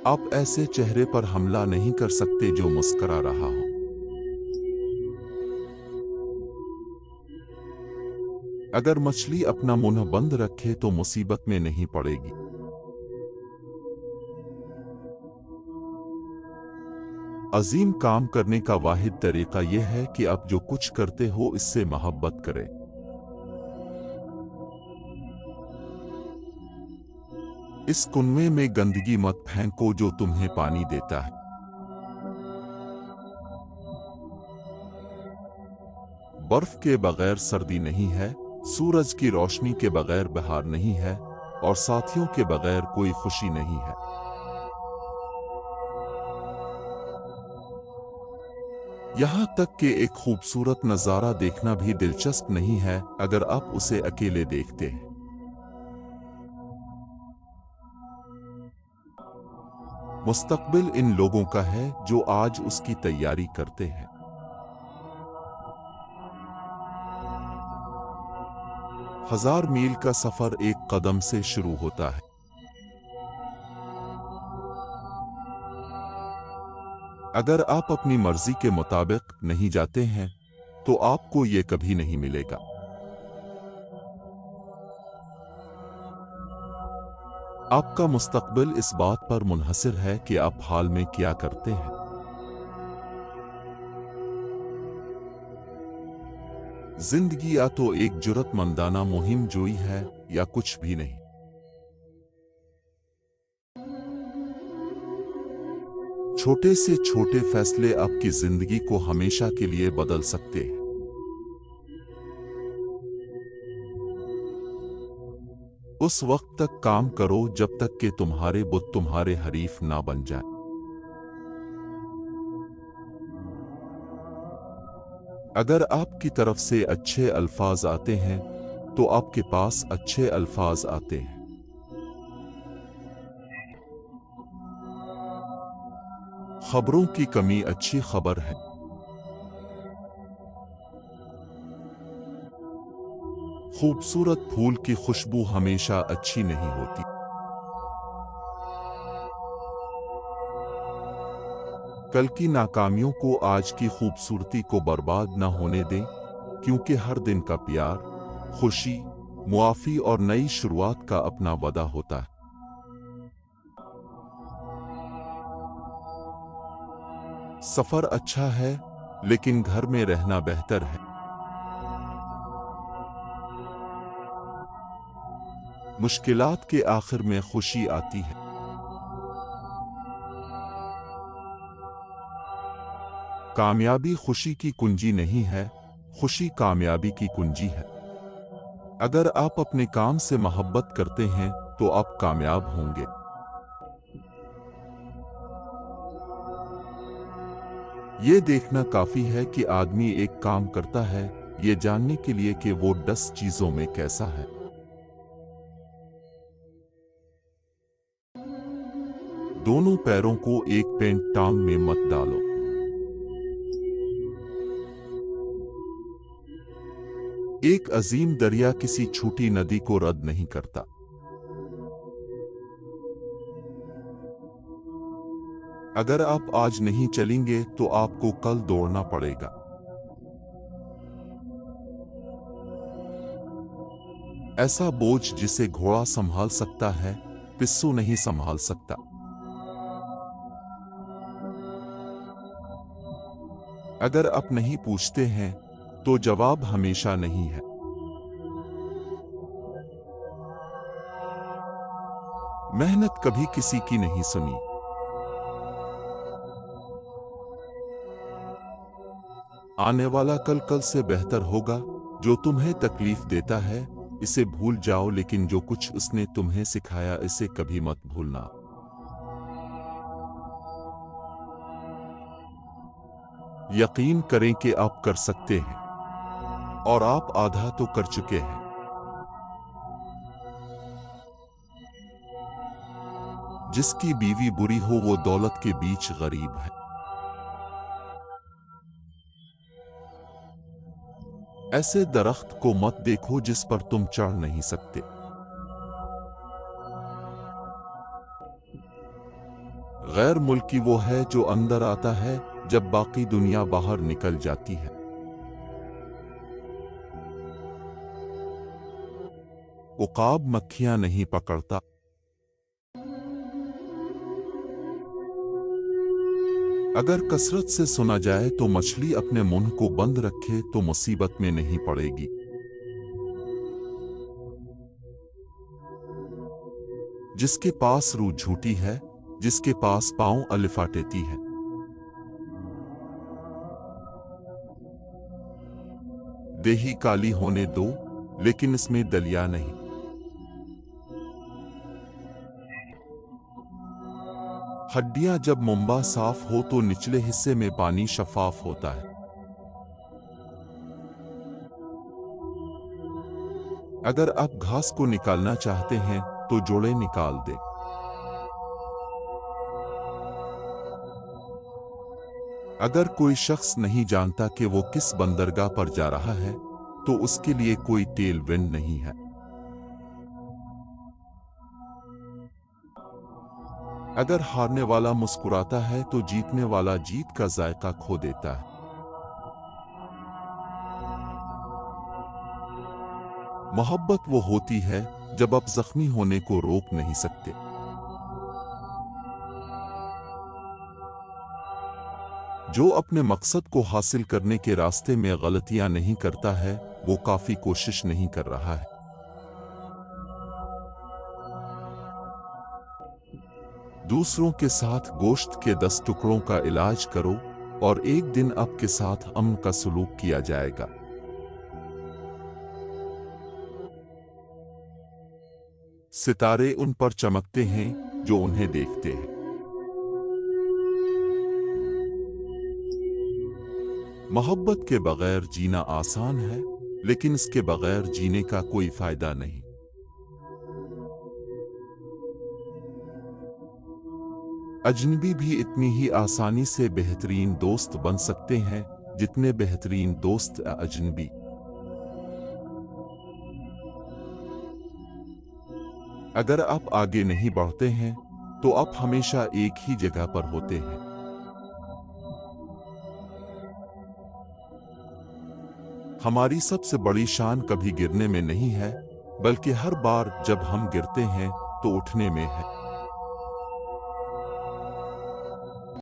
आप ऐसे चेहरे पर हमला नहीं कर सकते जो मुस्कुरा रहा हो। अगर मछली अपना मुंह बंद रखे तो मुसीबत में नहीं पड़ेगी। अजीम काम करने का वाहिद तरीका यह है कि आप जो कुछ करते हो इससे मोहब्बत करें। इस कुएं में गंदगी मत फेंको जो तुम्हें पानी देता है। बर्फ के बगैर सर्दी नहीं है, सूरज की रोशनी के बगैर बहार नहीं है, और साथियों के बगैर कोई खुशी नहीं है। यहां तक कि एक खूबसूरत नजारा देखना भी दिलचस्प नहीं है अगर आप उसे अकेले देखते हैं। मुस्तकबिल इन लोगों का है जो आज उसकी तैयारी करते हैं। हजार मील का सफर एक कदम से शुरू होता है। अगर आप अपनी मर्जी के मुताबिक नहीं जाते हैं तो आपको ये कभी नहीं मिलेगा। आपका मुस्तकबिल इस बात पर मुनहसिर है कि आप हाल में क्या करते हैं। जिंदगी या तो एक जुर्रतमंदाना मुहिम जोई है या कुछ भी नहीं। छोटे से छोटे फैसले आपकी जिंदगी को हमेशा के लिए बदल सकते हैं। उस वक्त तक काम करो जब तक कि तुम्हारे बुत तुम्हारे हरीफ ना बन जाए। अगर आपकी तरफ से अच्छे अल्फाज आते हैं तो आपके पास अच्छे अल्फाज आते हैं। खबरों की कमी अच्छी खबर है। खूबसूरत फूल की खुशबू हमेशा अच्छी नहीं होती। कल की नाकामियों को आज की खूबसूरती को बर्बाद न होने दें, क्योंकि हर दिन का प्यार, खुशी, मुआफी और नई शुरुआत का अपना वादा होता है। सफर अच्छा है, लेकिन घर में रहना बेहतर है। मुश्किलात के आखिर में खुशी आती है। कामयाबी खुशी की कुंजी नहीं है, खुशी कामयाबी की कुंजी है। अगर आप अपने काम से मोहब्बत करते हैं तो आप कामयाब होंगे। ये देखना काफी है कि आदमी एक काम करता है ये जानने के लिए कि वो 10 चीजों में कैसा है। दोनों पैरों को एक पेंट टांग में मत डालो। एक अजीम दरिया किसी छोटी नदी को रद्द नहीं करता। अगर आप आज नहीं चलेंगे तो आपको कल दौड़ना पड़ेगा। ऐसा बोझ जिसे घोड़ा संभाल सकता है पिस्सू नहीं संभाल सकता। अगर आप नहीं पूछते हैं तो जवाब हमेशा नहीं है। मेहनत कभी किसी की नहीं सुनी। आने वाला कल कल से बेहतर होगा। जो तुम्हें तकलीफ देता है इसे भूल जाओ, लेकिन जो कुछ उसने तुम्हें सिखाया इसे कभी मत भूलना। यकीन करें कि आप कर सकते हैं, और आप आधा तो कर चुके हैं। जिसकी बीवी बुरी हो वो दौलत के बीच गरीब है। ऐसे दरख्त को मत देखो जिस पर तुम चढ़ नहीं सकते। गैर मुल्की वो है जो अंदर आता है जब बाकी दुनिया बाहर निकल जाती है। उकाब मक्खियां नहीं पकड़ता। अगर कसरत से सुना जाए तो मछली अपने मुंह को बंद रखे तो मुसीबत में नहीं पड़ेगी। जिसके पास रूह झूठी है, जिसके पास पांव अलिफाटेती है। देही काली होने दो, लेकिन इसमें दलिया नहीं। हड्डियां जब मुंबा साफ हो तो निचले हिस्से में पानी शफाफ होता है। अगर आप घास को निकालना चाहते हैं तो जोड़े निकाल दें। अगर कोई शख्स नहीं जानता कि वो किस बंदरगाह पर जा रहा है तो उसके लिए कोई टेल विंड नहीं है। अगर हारने वाला मुस्कुराता है तो जीतने वाला जीत का जायका खो देता है। मोहब्बत वो होती है जब आप जख्मी होने को रोक नहीं सकते। जो अपने मकसद को हासिल करने के रास्ते में गलतियां नहीं करता है वो काफी कोशिश नहीं कर रहा है। दूसरों के साथ गोश्त के 10 टुकड़ों का इलाज करो और एक दिन आपके साथ अमन का सलूक किया जाएगा। सितारे उन पर चमकते हैं जो उन्हें देखते हैं। मोहब्बत के बगैर जीना आसान है, लेकिन इसके बगैर जीने का कोई फायदा नहीं। अजनबी भी इतनी ही आसानी से बेहतरीन दोस्त बन सकते हैं जितने बेहतरीन दोस्त अजनबी। अगर आप आगे नहीं बढ़ते हैं तो आप हमेशा एक ही जगह पर होते हैं। हमारी सबसे बड़ी शान कभी गिरने में नहीं है, बल्कि हर बार जब हम गिरते हैं तो उठने में है।